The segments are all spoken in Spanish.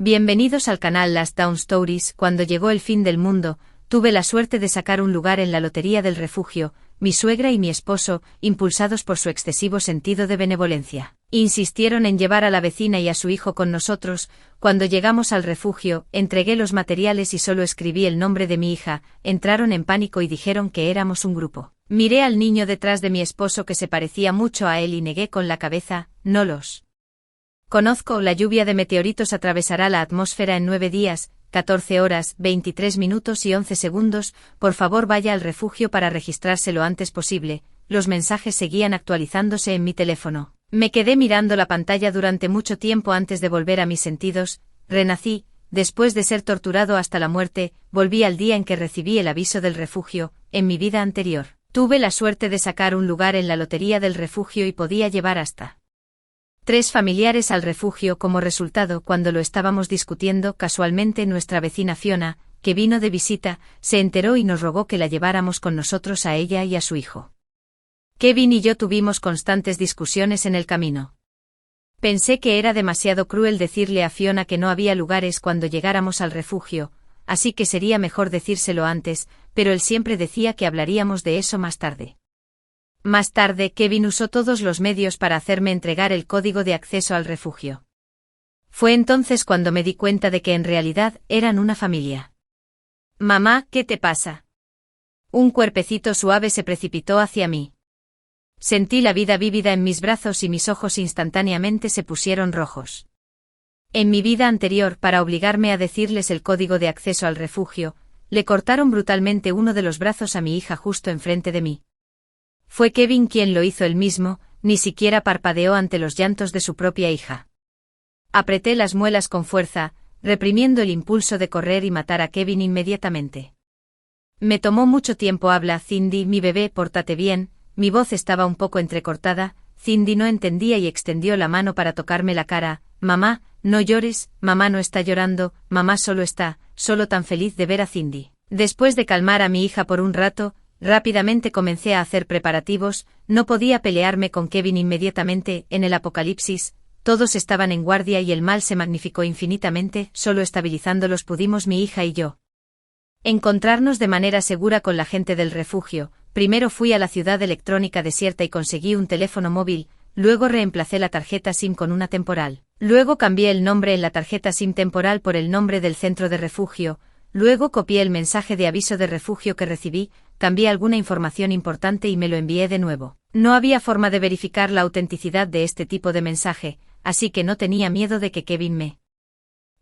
Bienvenidos al canal Last Down Stories. Cuando llegó el fin del mundo, tuve la suerte de sacar un lugar en la lotería del refugio. Mi suegra y mi esposo, impulsados por su excesivo sentido de benevolencia, insistieron en llevar a la vecina y a su hijo con nosotros. Cuando llegamos al refugio, entregué los materiales y solo escribí el nombre de mi hija. Entraron en pánico y dijeron que éramos un grupo. Miré al niño detrás de mi esposo que se parecía mucho a él y negué con la cabeza: no los conozco. La lluvia de meteoritos atravesará la atmósfera en 9 días, 14 horas, 23 minutos y 11 segundos. Por favor, vaya al refugio para registrarse lo antes posible. Los mensajes seguían actualizándose en mi teléfono. Me quedé mirando la pantalla durante mucho tiempo antes de volver a mis sentidos. Renací, después de ser torturado hasta la muerte. Volví al día en que recibí el aviso del refugio. En mi vida anterior, tuve la suerte de sacar un lugar en la lotería del refugio y podía llevar hasta 3 familiares al refugio. Como resultado, cuando lo estábamos discutiendo, casualmente nuestra vecina Fiona, que vino de visita, se enteró y nos rogó que la lleváramos con nosotros a ella y a su hijo. Kevin y yo tuvimos constantes discusiones en el camino. Pensé que era demasiado cruel decirle a Fiona que no había lugares cuando llegáramos al refugio, así que sería mejor decírselo antes, pero él siempre decía que hablaríamos de eso más tarde. Más tarde, Kevin usó todos los medios para hacerme entregar el código de acceso al refugio. Fue entonces cuando me di cuenta de que en realidad eran una familia. Mamá, ¿qué te pasa? Un cuerpecito suave se precipitó hacia mí. Sentí la vida vívida en mis brazos y mis ojos instantáneamente se pusieron rojos. En mi vida anterior, para obligarme a decirles el código de acceso al refugio, le cortaron brutalmente uno de los brazos a mi hija justo enfrente de mí. Fue Kevin quien lo hizo él mismo, ni siquiera parpadeó ante los llantos de su propia hija. Apreté las muelas con fuerza, reprimiendo el impulso de correr y matar a Kevin inmediatamente. Me tomó mucho tiempo. Habla, Cindy, mi bebé, pórtate bien. Mi voz estaba un poco entrecortada. Cindy no entendía y extendió la mano para tocarme la cara. Mamá, no llores. Mamá no está llorando, mamá solo tan feliz de ver a Cindy. Después de calmar a mi hija por un rato, rápidamente comencé a hacer preparativos. No podía pelearme con Kevin inmediatamente. En el apocalipsis, todos estaban en guardia y el mal se magnificó infinitamente. Solo estabilizándolos pudimos mi hija y yo encontrarnos de manera segura con la gente del refugio. Primero fui a la ciudad electrónica desierta y conseguí un teléfono móvil. Luego reemplacé la tarjeta SIM con una temporal. Luego cambié el nombre en la tarjeta SIM temporal por el nombre del centro de refugio. Luego copié el mensaje de aviso de refugio que recibí, cambié alguna información importante y me lo envié de nuevo. No había forma de verificar la autenticidad de este tipo de mensaje, así que no tenía miedo de que Kevin me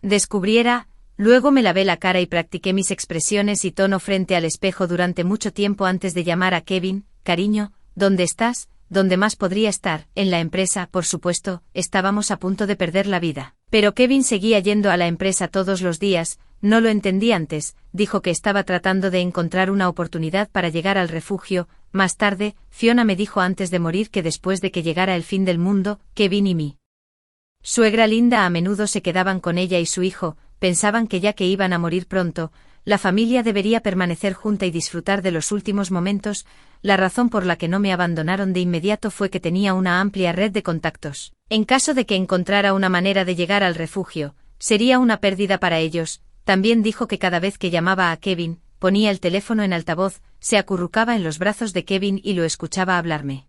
descubriera. Luego me lavé la cara y practiqué mis expresiones y tono frente al espejo durante mucho tiempo antes de llamar a Kevin. Cariño, ¿dónde estás? ¿Dónde más podría estar? En la empresa, por supuesto. Estábamos a punto de perder la vida. Pero Kevin seguía yendo a la empresa todos los días. No lo entendí antes. Dijo que estaba tratando de encontrar una oportunidad para llegar al refugio. Más tarde, Fiona me dijo antes de morir que después de que llegara el fin del mundo, Kevin y mi suegra Linda a menudo se quedaban con ella y su hijo. Pensaban que ya que iban a morir pronto, la familia debería permanecer junta y disfrutar de los últimos momentos. La razón por la que no me abandonaron de inmediato fue que tenía una amplia red de contactos. En caso de que encontrara una manera de llegar al refugio, sería una pérdida para ellos. También dijo que cada vez que llamaba a Kevin, ponía el teléfono en altavoz, se acurrucaba en los brazos de Kevin y lo escuchaba hablarme.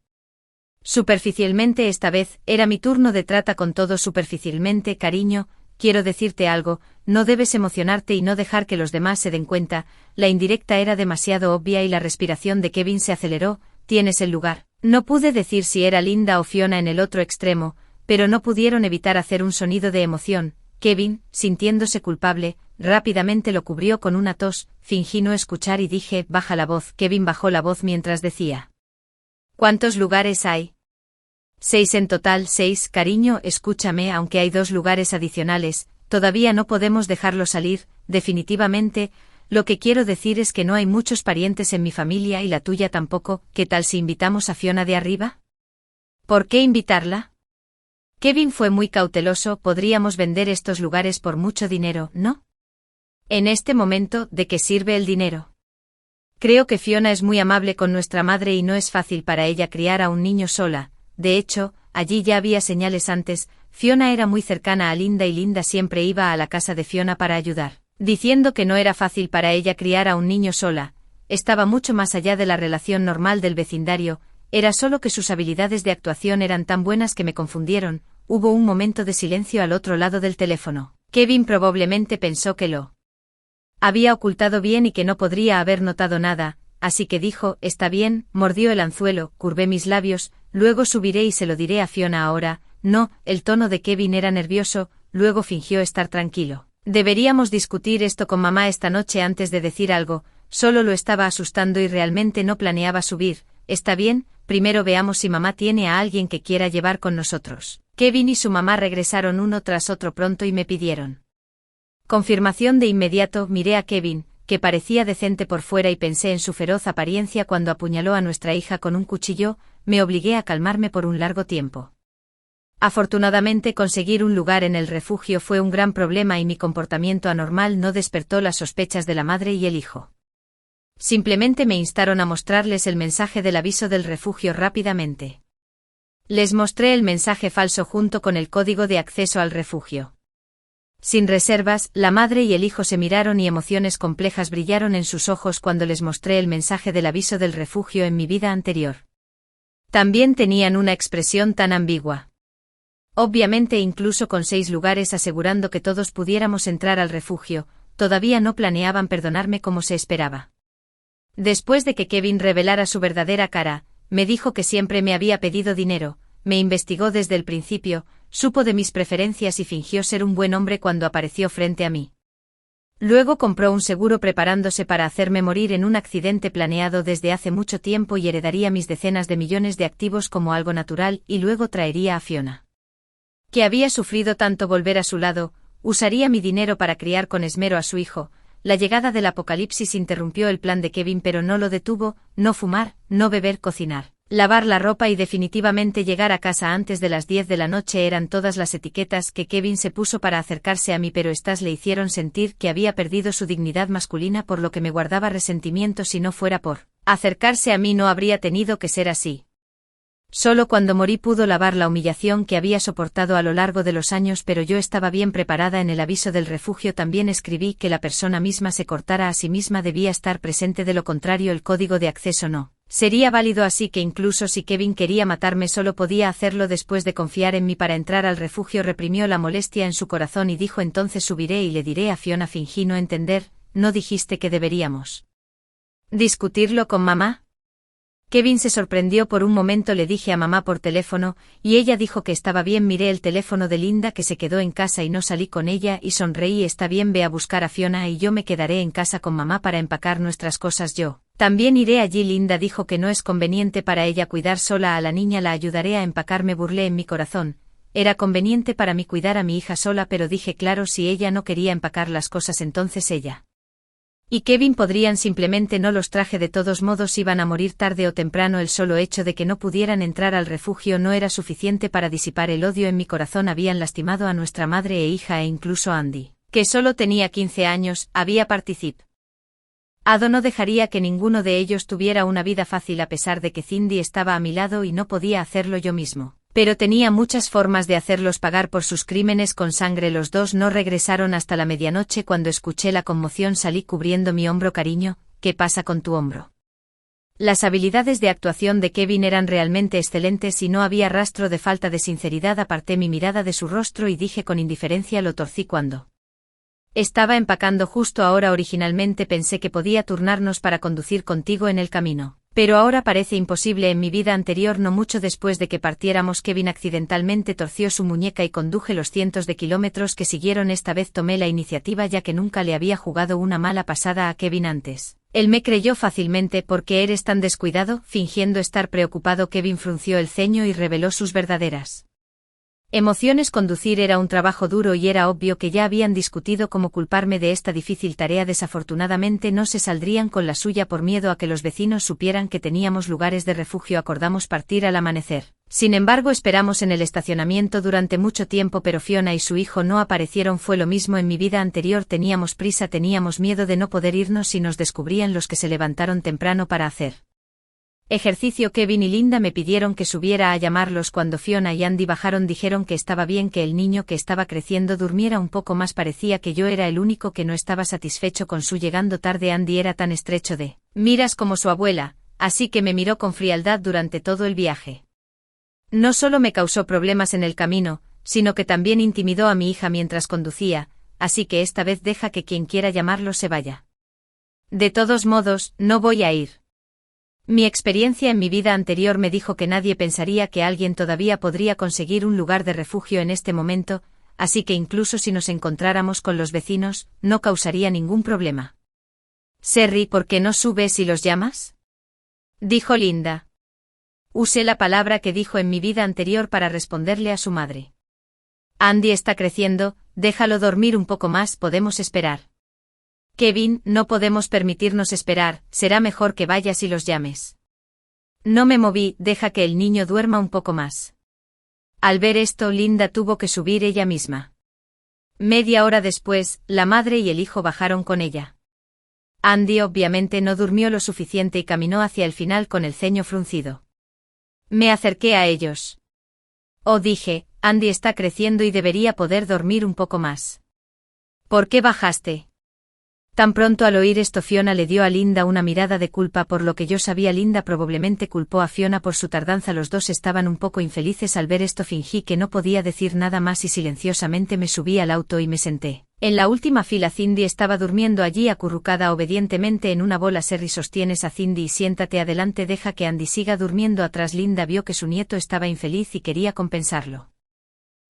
Superficialmente esta vez, era mi turno de trata con todo superficialmente. Cariño, quiero decirte algo, no debes emocionarte y no dejar que los demás se den cuenta. La indirecta era demasiado obvia y la respiración de Kevin se aceleró. Tienes el lugar. No pude decir si era Linda o Fiona en el otro extremo, pero no pudieron evitar hacer un sonido de emoción. Kevin, sintiéndose culpable, rápidamente lo cubrió con una tos. Fingí no escuchar y dije: baja la voz. Kevin bajó la voz mientras decía: ¿cuántos lugares hay? 6 en total. 6, cariño, escúchame, aunque hay 2 lugares adicionales, todavía no podemos dejarlo salir, definitivamente. Lo que quiero decir es que no hay muchos parientes en mi familia y la tuya tampoco. ¿Qué tal si invitamos a Fiona de arriba? ¿Por qué invitarla? Kevin fue muy cauteloso. Podríamos vender estos lugares por mucho dinero, ¿no? En este momento, ¿de qué sirve el dinero? Creo que Fiona es muy amable con nuestra madre y no es fácil para ella criar a un niño sola. De hecho, allí ya había señales antes. Fiona era muy cercana a Linda y Linda siempre iba a la casa de Fiona para ayudar, diciendo que no era fácil para ella criar a un niño sola, estaba mucho más allá de la relación normal del vecindario, era solo que sus habilidades de actuación eran tan buenas que me confundieron. Hubo un momento de silencio al otro lado del teléfono. Kevin probablemente pensó que lo había ocultado bien y que no podría haber notado nada, así que dijo, está bien, mordió el anzuelo, curvé mis labios, luego subiré y se lo diré a Fiona ahora. No, el tono de Kevin era nervioso, luego fingió estar tranquilo. Deberíamos discutir esto con mamá esta noche antes de decir algo, solo lo estaba asustando y realmente no planeaba subir. Está bien, primero veamos si mamá tiene a alguien que quiera llevar con nosotros. Kevin y su mamá regresaron uno tras otro pronto y me pidieron confirmación de inmediato. Miré a Kevin, que parecía decente por fuera y pensé en su feroz apariencia cuando apuñaló a nuestra hija con un cuchillo. Me obligué a calmarme por un largo tiempo. Afortunadamente conseguir un lugar en el refugio fue un gran problema y mi comportamiento anormal no despertó las sospechas de la madre y el hijo. Simplemente me instaron a mostrarles el mensaje del aviso del refugio rápidamente. Les mostré el mensaje falso junto con el código de acceso al refugio. Sin reservas, la madre y el hijo se miraron y emociones complejas brillaron en sus ojos cuando les mostré el mensaje del aviso del refugio en mi vida anterior. También tenían una expresión tan ambigua. Obviamente incluso con 6 lugares asegurando que todos pudiéramos entrar al refugio, todavía no planeaban perdonarme como se esperaba. Después de que Kevin revelara su verdadera cara, me dijo que siempre me había pedido dinero, me investigó desde el principio, supo de mis preferencias y fingió ser un buen hombre cuando apareció frente a mí. Luego compró un seguro preparándose para hacerme morir en un accidente planeado desde hace mucho tiempo y heredaría mis decenas de millones de activos como algo natural y luego traería a Fiona, que había sufrido tanto volver a su lado, usaría mi dinero para criar con esmero a su hijo. La llegada del apocalipsis interrumpió el plan de Kevin pero no lo detuvo, no fumar, no beber, cocinar, lavar la ropa y definitivamente llegar a casa antes de las 10 de la noche eran todas las etiquetas que Kevin se puso para acercarse a mí pero estas le hicieron sentir que había perdido su dignidad masculina por lo que me guardaba resentimiento si no fuera por acercarse a mí no habría tenido que ser así. Solo cuando morí pudo lavar la humillación que había soportado a lo largo de los años pero yo estaba bien preparada. En el aviso del refugio también escribí que la persona misma se cortara a sí misma debía estar presente, de lo contrario el código de acceso no sería válido, así que incluso si Kevin quería matarme solo podía hacerlo después de confiar en mí para entrar al refugio. Reprimió la molestia en su corazón y dijo entonces subiré y le diré a Fiona. Fingí no entender, ¿no dijiste que deberíamos discutirlo con mamá? Kevin se sorprendió por un momento. Le dije a mamá por teléfono, y ella dijo que estaba bien. Miré el teléfono de Linda que se quedó en casa y no salí con ella y sonreí. Está bien, ve a buscar a Fiona y yo me quedaré en casa con mamá para empacar nuestras cosas. Yo también iré allí. Linda dijo que no es conveniente para ella cuidar sola a la niña, la ayudaré a empacar. Me burlé en mi corazón, era conveniente para mí cuidar a mi hija sola, pero dije claro, si ella no quería empacar las cosas entonces ella y Kevin podrían simplemente no los traje, de todos modos iban a morir tarde o temprano. El solo hecho de que no pudieran entrar al refugio no era suficiente para disipar el odio en mi corazón. Habían lastimado a nuestra madre e hija e incluso Andy, que solo tenía 15 años, había participado. No dejaría que ninguno de ellos tuviera una vida fácil a pesar de que Cindy estaba a mi lado y no podía hacerlo yo mismo. Pero tenía muchas formas de hacerlos pagar por sus crímenes con sangre. Los dos no regresaron hasta la medianoche. Cuando escuché la conmoción salí cubriendo mi hombro. Cariño, ¿qué pasa con tu hombro? Las habilidades de actuación de Kevin eran realmente excelentes y no había rastro de falta de sinceridad. Aparté mi mirada de su rostro y dije con indiferencia, lo torcí cuando estaba empacando justo ahora. Originalmente pensé que podía turnarnos para conducir contigo en el camino, pero ahora parece imposible. En mi vida anterior, no mucho después de que partiéramos, Kevin accidentalmente torció su muñeca y conduje los cientos de kilómetros que siguieron. Esta vez tomé la iniciativa ya que nunca le había jugado una mala pasada a Kevin antes. Él me creyó fácilmente. ¿Por qué eres tan descuidado? Fingiendo estar preocupado, Kevin frunció el ceño y reveló sus verdaderas emociones. Conducir era un trabajo duro y era obvio que ya habían discutido cómo culparme de esta difícil tarea. Desafortunadamente no se saldrían con la suya por miedo a que los vecinos supieran que teníamos lugares de refugio. Acordamos partir al amanecer. Sin embargo, esperamos en el estacionamiento durante mucho tiempo, pero Fiona y su hijo no aparecieron. Fue lo mismo en mi vida anterior. Teníamos prisa, teníamos miedo de no poder irnos si nos descubrían. Los que se levantaron temprano para hacer Ejercicio. Kevin y Linda me pidieron que subiera a llamarlos cuando Fiona y Andy bajaron. Dijeron que estaba bien que el niño que estaba creciendo durmiera un poco más. Parecía que yo era el único que no estaba satisfecho con su llegando tarde. Andy era tan estrecho de miras como su abuela, así que me miró con frialdad durante todo el viaje. No solo me causó problemas en el camino, sino que también intimidó a mi hija mientras conducía, así que esta vez deja que quien quiera llamarlo se vaya. De todos modos, no voy a ir. Mi experiencia en mi vida anterior me dijo que nadie pensaría que alguien todavía podría conseguir un lugar de refugio en este momento, así que incluso si nos encontráramos con los vecinos, no causaría ningún problema. Sherry, ¿por qué no subes y los llamas? Dijo Linda. Usé la palabra que dijo en mi vida anterior para responderle a su madre. Andy está creciendo, déjalo dormir un poco más, podemos esperar. Kevin, no podemos permitirnos esperar, será mejor que vayas y los llames. No me moví, deja que el niño duerma un poco más. Al ver esto, Linda tuvo que subir ella misma. Media hora después, la madre y el hijo bajaron con ella. Andy obviamente no durmió lo suficiente y caminó hacia el final con el ceño fruncido. Me acerqué a ellos. Oh, dije, Andy está creciendo y debería poder dormir un poco más. ¿Por qué bajaste? Tan pronto al oír esto Fiona le dio a Linda una mirada de culpa por lo que yo sabía. Linda probablemente culpó a Fiona por su tardanza. Los dos estaban un poco infelices al ver esto. Fingí que no podía decir nada más y silenciosamente me subí al auto y me senté. En la última fila. Cindy estaba durmiendo allí acurrucada obedientemente en una bola. Sherry, sostienes a Cindy y siéntate adelante, deja que Andy siga durmiendo atrás. Linda vio que su nieto estaba infeliz y quería compensarlo.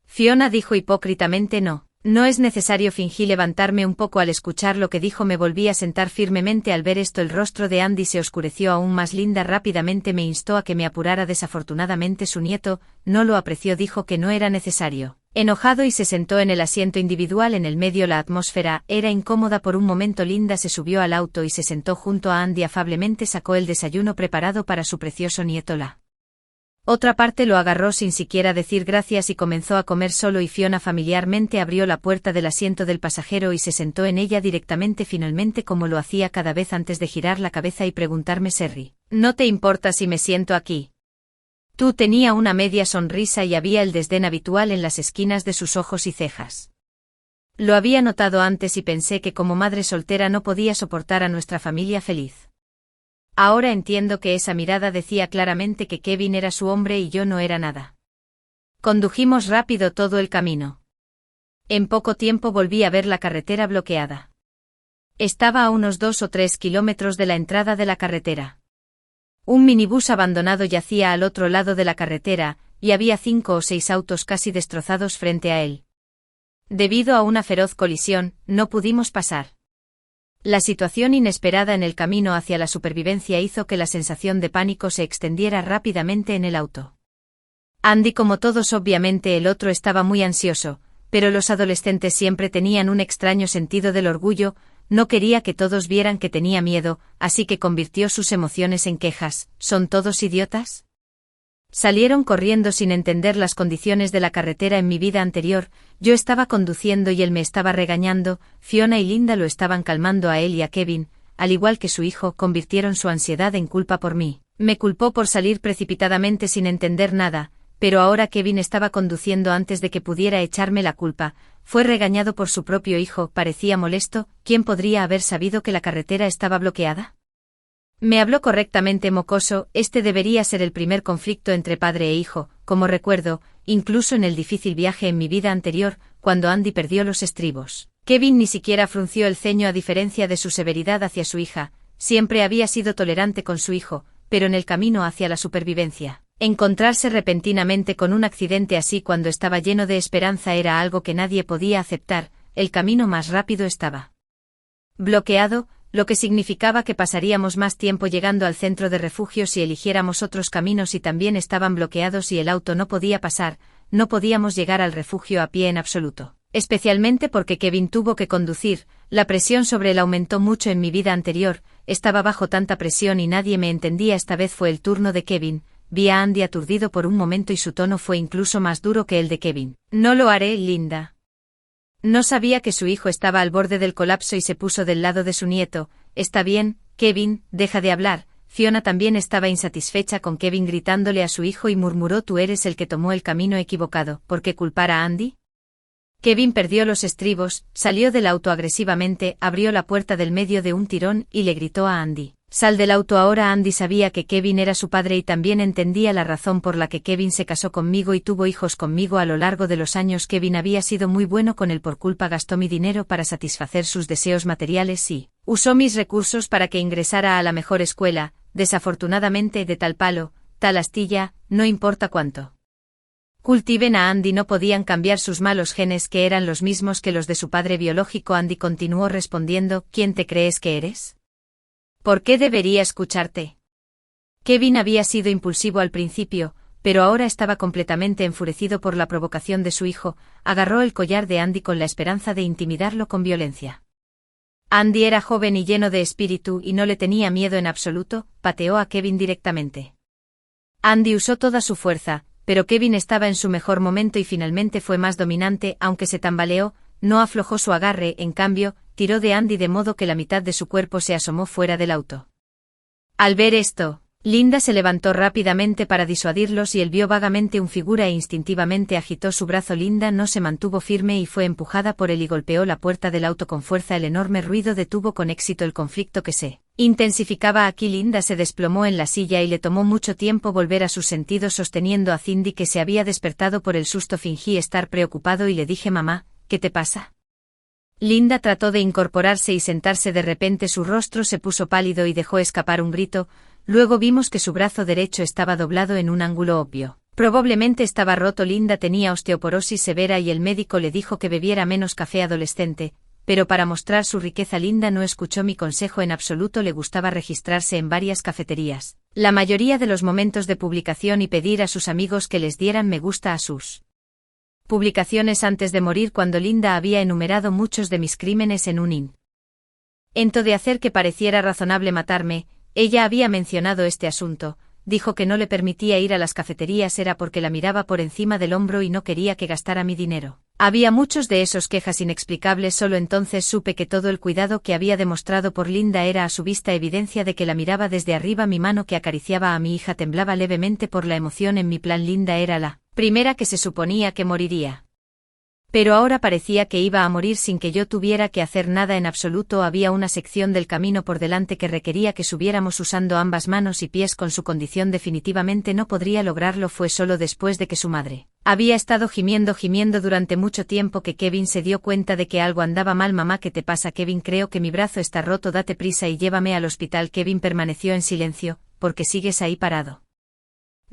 Fiona dijo hipócritamente no. No es necesario, fingí levantarme un poco al escuchar lo que dijo. Me volví a sentar firmemente. Al ver esto el rostro de Andy se oscureció aún más. Linda rápidamente me instó a que me apurara. Desafortunadamente su nieto no lo apreció, dijo que no era necesario. Enojado y se sentó en el asiento individual en el medio. La atmósfera era incómoda por un momento. Linda se subió al auto y se sentó junto a Andy. Afablemente sacó el desayuno preparado para su precioso nieto. La otra parte lo agarró sin siquiera decir gracias y comenzó a comer solo, y Fiona familiarmente abrió la puerta del asiento del pasajero y se sentó en ella directamente, finalmente, como lo hacía cada vez antes de girar la cabeza y preguntarme: Sherry, ¿no te importa si me siento aquí? Tú. Tenía una media sonrisa y había el desdén habitual en las esquinas de sus ojos y cejas. Lo había notado antes y pensé que como madre soltera no podía soportar a nuestra familia feliz. Ahora entiendo que esa mirada decía claramente que Kevin era su hombre y yo no era nada. Condujimos rápido todo el camino. En poco tiempo volví a ver la carretera bloqueada. Estaba a unos 2 o 3 kilómetros de la entrada de la carretera. Un minibús abandonado yacía al otro lado de la carretera, y había 5 o 6 autos casi destrozados frente a él. Debido a una feroz colisión, no pudimos pasar. La situación inesperada en el camino hacia la supervivencia hizo que la sensación de pánico se extendiera rápidamente en el auto. Andy, como todos, obviamente el otro, estaba muy ansioso, pero los adolescentes siempre tenían un extraño sentido del orgullo. No quería que todos vieran que tenía miedo, así que convirtió sus emociones en quejas. ¿Son todos idiotas? Salieron corriendo sin entender las condiciones de la carretera. En mi vida anterior, yo estaba conduciendo y él me estaba regañando. Fiona y Linda lo estaban calmando a él y a Kevin, al igual que su hijo. Convirtieron su ansiedad en culpa por mí. Me culpó por salir precipitadamente sin entender nada, pero ahora Kevin estaba conduciendo antes de que pudiera echarme la culpa. Fue regañado por su propio hijo. Parecía molesto. ¿Quién podría haber sabido que la carretera estaba bloqueada? Me habló correctamente mocoso. Este debería ser el primer conflicto entre padre e hijo, como recuerdo, incluso en el difícil viaje en mi vida anterior, cuando Andy perdió los estribos. Kevin ni siquiera frunció el ceño a diferencia de su severidad hacia su hija. Siempre había sido tolerante con su hijo, pero en el camino hacia la supervivencia, encontrarse repentinamente con un accidente así cuando estaba lleno de esperanza era algo que nadie podía aceptar. El camino más rápido estaba bloqueado, lo que significaba que pasaríamos más tiempo llegando al centro de refugio si eligiéramos otros caminos, y también estaban bloqueados y el auto no podía pasar. No podíamos llegar al refugio a pie en absoluto, especialmente porque Kevin tuvo que conducir. La presión sobre él aumentó mucho. En mi vida anterior, estaba bajo tanta presión y nadie me entendía. Esta vez fue el turno de Kevin. Vi a Andy aturdido por un momento y su tono fue incluso más duro que el de Kevin. No lo haré, Linda. No sabía que su hijo estaba al borde del colapso y se puso del lado de su nieto. Está bien, Kevin, deja de hablar. Fiona también estaba insatisfecha con Kevin gritándole a su hijo y murmuró: «Tú eres el que tomó el camino equivocado, ¿por qué culpar a Andy?». Kevin perdió los estribos, salió del auto agresivamente, abrió la puerta del medio de un tirón y le gritó a Andy: «Sal del auto ahora». Andy sabía que Kevin era su padre y también entendía la razón por la que Kevin se casó conmigo y tuvo hijos conmigo a lo largo de los años. Kevin había sido muy bueno con él, por culpa gastó mi dinero para satisfacer sus deseos materiales y usó mis recursos para que ingresara a la mejor escuela, desafortunadamente de tal palo, tal astilla, no importa cuánto cultiven a Andy no podían cambiar sus malos genes, que eran los mismos que los de su padre biológico. Andy continuó respondiendo: «¿Quién te crees que eres? ¿Por qué debería escucharte?». Kevin había sido impulsivo al principio, pero ahora estaba completamente enfurecido por la provocación de su hijo. Agarró el collar de Andy con la esperanza de intimidarlo con violencia. Andy era joven y lleno de espíritu y no le tenía miedo en absoluto. Pateó a Kevin directamente. Andy usó toda su fuerza, pero Kevin estaba en su mejor momento y finalmente fue más dominante. Aunque se tambaleó, no aflojó su agarre, en cambio, tiró de Andy de modo que la mitad de su cuerpo se asomó fuera del auto. Al ver esto, Linda se levantó rápidamente para disuadirlos y él vio vagamente una figura e instintivamente agitó su brazo. Linda no se mantuvo firme y fue empujada por él y golpeó la puerta del auto con fuerza. El enorme ruido detuvo con éxito el conflicto que se intensificaba aquí. Linda se desplomó en la silla y le tomó mucho tiempo volver a sus sentidos, sosteniendo a Cindy, que se había despertado por el susto. Fingí estar preocupado y le dije: «Mamá, ¿qué te pasa?». Linda trató de incorporarse y sentarse. De repente su rostro se puso pálido y dejó escapar un grito. Luego vimos que su brazo derecho estaba doblado en un ángulo obvio. Probablemente estaba roto. Linda tenía osteoporosis severa y el médico le dijo que bebiera menos café adolescente, pero para mostrar su riqueza Linda no escuchó mi consejo en absoluto. Le gustaba registrarse en varias cafeterías, la mayoría de los momentos de publicación, y pedir a sus amigos que les dieran me gusta a sus publicaciones antes de morir. Cuando Linda había enumerado muchos de mis crímenes en un intento de hacer que pareciera razonable matarme, ella había mencionado este asunto. Dijo que no le permitía ir a las cafeterías era porque la miraba por encima del hombro y no quería que gastara mi dinero. Había muchos de esos quejas inexplicables. Solo entonces supe que todo el cuidado que había demostrado por Linda era a su vista evidencia de que la miraba desde arriba. Mi mano que acariciaba a mi hija temblaba levemente por la emoción. En mi plan Linda era la primera que se suponía que moriría. Pero ahora parecía que iba a morir sin que yo tuviera que hacer nada en absoluto. Había una sección del camino por delante que requería que subiéramos usando ambas manos y pies. Con su condición definitivamente no podría lograrlo. Fue solo después de que su madre había estado gimiendo durante mucho tiempo que Kevin se dio cuenta de que algo andaba mal. «Mamá, ¿qué te pasa?». «Kevin, creo que mi brazo está roto, date prisa y llévame al hospital». Kevin permaneció en silencio. «¿Por qué sigues ahí parado?».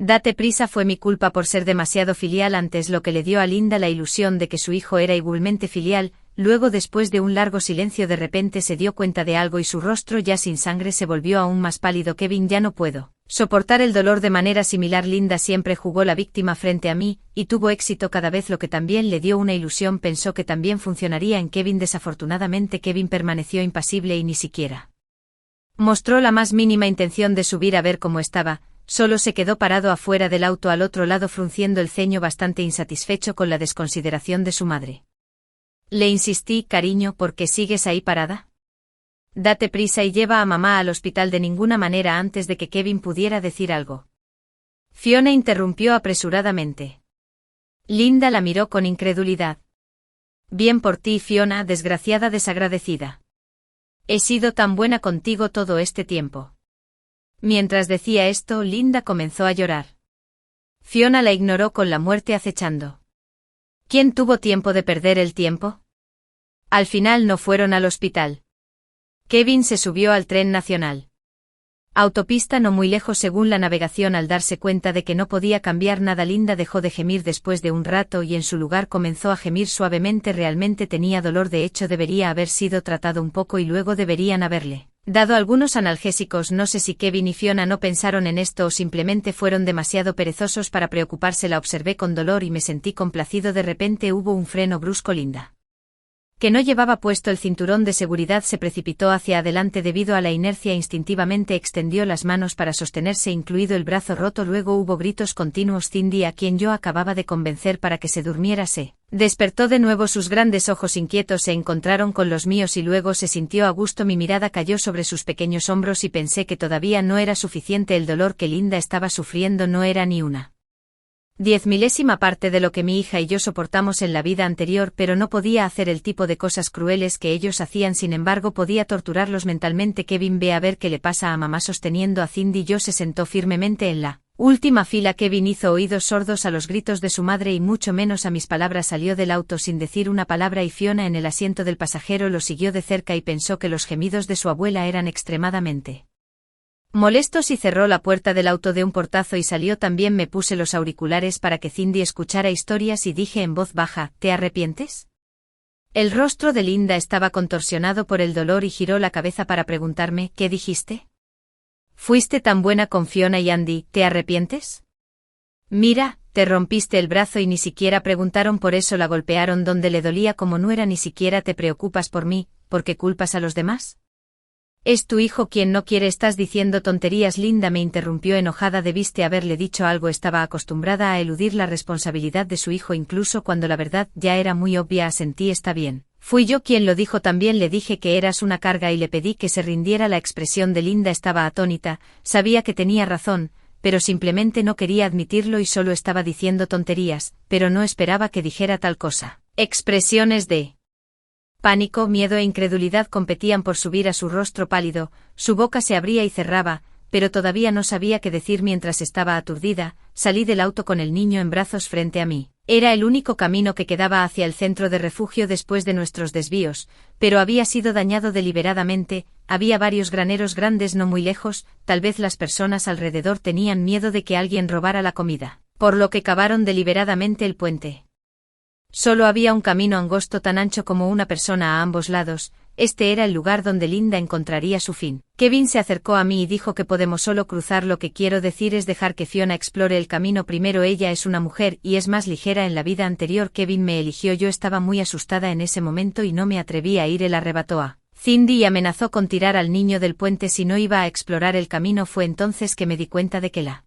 «Date prisa». Fue mi culpa por ser demasiado filial antes, lo que le dio a Linda la ilusión de que su hijo era igualmente filial. Luego, después de un largo silencio, de repente se dio cuenta de algo y su rostro, ya sin sangre, se volvió aún más pálido. «Kevin, ya no puedo soportar el dolor de manera similar». Linda siempre jugó la víctima frente a mí, y tuvo éxito cada vez, lo que también le dio una ilusión. Pensó que también funcionaría en Kevin. Desafortunadamente Kevin permaneció impasible y ni siquiera mostró la más mínima intención de subir a ver cómo estaba. Solo se quedó parado afuera del auto al otro lado, frunciendo el ceño, bastante insatisfecho con la desconsideración de su madre. Le insistí: «Cariño, ¿por qué sigues ahí parada? Date prisa y lleva a mamá al hospital». De ninguna manera. Antes de que Kevin pudiera decir algo, Fiona interrumpió apresuradamente. Linda la miró con incredulidad. «Bien por ti, Fiona, desgraciada desagradecida. He sido tan buena contigo todo este tiempo». Mientras decía esto, Linda comenzó a llorar. Fiona la ignoró con la muerte acechando. ¿Quién tuvo tiempo de perder el tiempo? Al final no fueron al hospital. Kevin se subió al tren nacional. Autopista no muy lejos según la navegación. Al darse cuenta de que no podía cambiar nada, Linda dejó de gemir después de un rato y en su lugar comenzó a gemir suavemente. Realmente tenía dolor. De hecho, debería haber sido tratado un poco y luego deberían haberle dado algunos analgésicos. No sé si Kevin y Fiona no pensaron en esto o simplemente fueron demasiado perezosos para preocuparse. La observé con dolor y me sentí complacido. De repente hubo un freno brusco. Linda, que no llevaba puesto el cinturón de seguridad, se precipitó hacia adelante debido a la inercia. Instintivamente extendió las manos para sostenerse, incluido el brazo roto. Luego hubo gritos continuos. Cindy, a quien yo acababa de convencer para que se durmiera, se Despertó de nuevo, sus grandes ojos inquietos se encontraron con los míos y luego se sintió a gusto, mi mirada cayó sobre sus pequeños hombros y pensé que todavía no era suficiente, el dolor que Linda estaba sufriendo no era ni una 10.000ª parte de lo que mi hija y yo soportamos en la vida anterior, pero no podía hacer el tipo de cosas crueles que ellos hacían, sin embargo podía torturarlos mentalmente. Kevin, ve a ver qué le pasa a mamá. Sosteniendo a Cindy, yo se sentó firmemente en la última fila. Kevin hizo oídos sordos a los gritos de su madre y mucho menos a mis palabras. Salió del auto sin decir una palabra y Fiona en el asiento del pasajero lo siguió de cerca y pensó que los gemidos de su abuela eran extremadamente molestos y cerró la puerta del auto de un portazo y salió también. Me puse los auriculares para que Cindy escuchara historias y dije en voz baja, ¿te arrepientes? El rostro de Linda estaba contorsionado por el dolor y giró la cabeza para preguntarme, ¿qué dijiste? Fuiste tan buena con Fiona y Andy, ¿te arrepientes? Mira, te rompiste el brazo y ni siquiera preguntaron por eso, la golpearon donde le dolía como no era, ni siquiera te preocupas por mí, ¿por qué culpas a los demás? Es tu hijo quien no quiere. Estás diciendo tonterías. Linda me interrumpió enojada, debiste haberle dicho algo. Estaba acostumbrada a eludir la responsabilidad de su hijo incluso cuando la verdad ya era muy obvia. Asentí, está bien. Fui yo quien lo dijo también, le dije que eras una carga y le pedí que se rindiera. La expresión de Linda estaba atónita, sabía que tenía razón, pero simplemente no quería admitirlo y solo estaba diciendo tonterías, pero no esperaba que dijera tal cosa. Expresiones de pánico, miedo e incredulidad competían por subir a su rostro pálido, su boca se abría y cerraba, pero todavía no sabía qué decir mientras estaba aturdida. Salí del auto con el niño en brazos frente a mí. Era el único camino que quedaba hacia el centro de refugio después de nuestros desvíos, pero había sido dañado deliberadamente. Había varios graneros grandes no muy lejos, tal vez las personas alrededor tenían miedo de que alguien robara la comida, por lo que cavaron deliberadamente el puente. Solo había un camino angosto tan ancho como una persona a ambos lados. Este era el lugar donde Linda encontraría su fin. Kevin se acercó a mí y dijo que podemos solo cruzar. Lo que quiero decir es dejar que Fiona explore el camino primero. Ella es una mujer y es más ligera. En la vida anterior Kevin me eligió. Yo estaba muy asustada en ese momento y no me atreví a ir. Él arrebató a Cindy y amenazó con tirar al niño del puente si no iba a explorar el camino. Fue entonces que me di cuenta de que la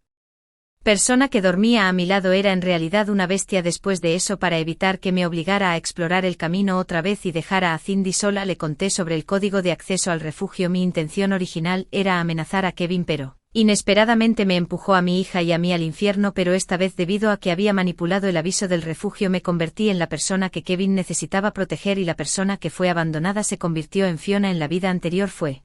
persona que dormía a mi lado era en realidad una bestia. Después de eso, para evitar que me obligara a explorar el camino otra vez y dejara a Cindy sola, le conté sobre el código de acceso al refugio. Mi intención original era amenazar a Kevin, pero inesperadamente me empujó a mi hija y a mí al infierno, pero esta vez debido a que había manipulado el aviso del refugio me convertí en la persona que Kevin necesitaba proteger y la persona que fue abandonada se convirtió en Fiona. En la vida anterior fue